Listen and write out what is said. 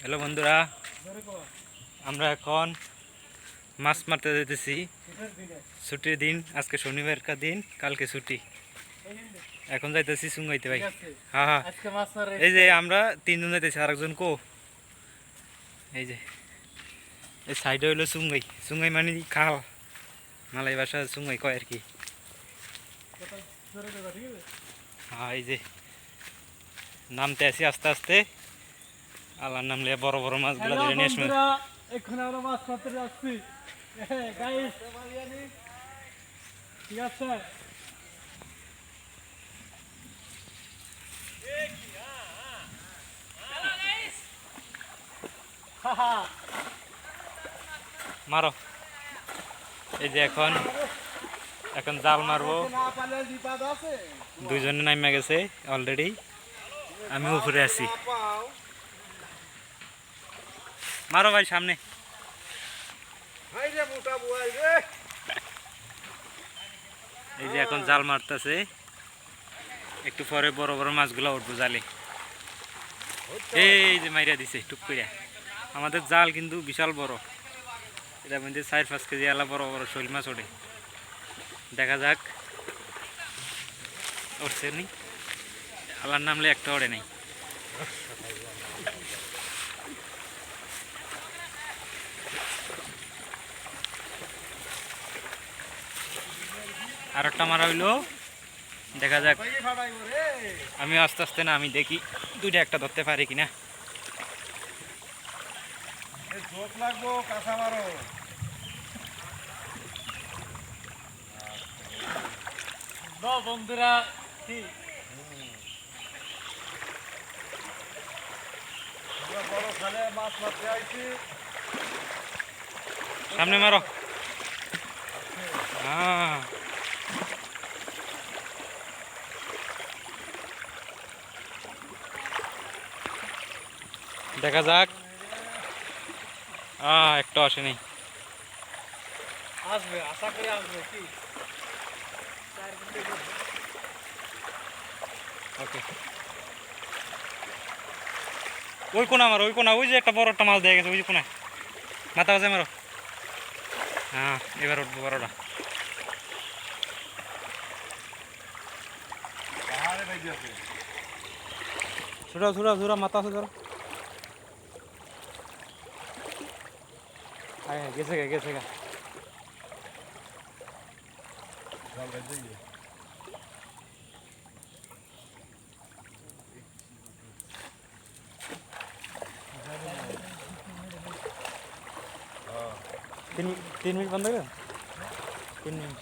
Hello বন্ধুরা, আমরা এখন মাছ মারতে যেতেছি। ছুটির দিন, আজকে শনিবারকার দিন, কালকে ছুটি। এখন যাইতেছি সুঙ্গাইতে ভাই। হ্যাঁ হ্যাঁ, এই যে আমরা তিনজন যাইতেছি, আর একজন কো এই যে এই সাইডে হইলো সুঙ্গাই। সুঙ্গাই মানে খাল, মালাই বাসা সুঙ্গাই কয় আর কি। হ্যাঁ, এই যে নামতে আসি আস্তে আস্তে। আল্লাহর নাম লিয়ে বড় বড় মাছগুলো ধরে নিয়ে আসবে। এখন আমরা মাছ মারতে যাচ্ছি। গাইস, ঠিক আছে? মারো। এই যে এখন এখন জাল মারবো। দুইজনে নামে গেছে অলরেডি, আমি উপরে আছি। মারো ভাই, সামনে। এই যে এখন জাল মারতেছে, একটু পরে বড় বড় মাছগুলো উঠবো জালে। এই যে মাইরা দিছে টুক করে। আমাদের জাল কিন্তু বিশাল বড়, এটা মধ্যে 4-5 কেজি আলা বড় বড় শৈল মাছ ওঠে। দেখা যাক উঠছে নি। আল্লাহর নামলে একটা ওঠে নাই। আর একটা মারা হইলো, দেখা যাক। আমি আস্তে আস্তে না, আমি দেখি দুইটা একটা ধরতে পারি কিনা। বন্ধুরা, কি বড় খালে মাছ মারতে আইছি। সামনে মারো। হ্যাঁ, দেখা যাক। একটা আসেনি। আসবে, আশা করি আসবে। কি ওকে, ওই কোনা মারো, ওই কোনা। ওই যে একটা বড় একটা মাছ দিয়ে গেছে, ওই যে কোনায়। মাথা বাজে মারো। হ্যাঁ, এবার উঠবো বড়টা। ছোটা ছোটা ছোটা মাথা আছে ধরো। হ্যাঁ, গেছে গা, গেছে গা। তিন 3 মিনিট বন্ধ করে। 3 মিনিট।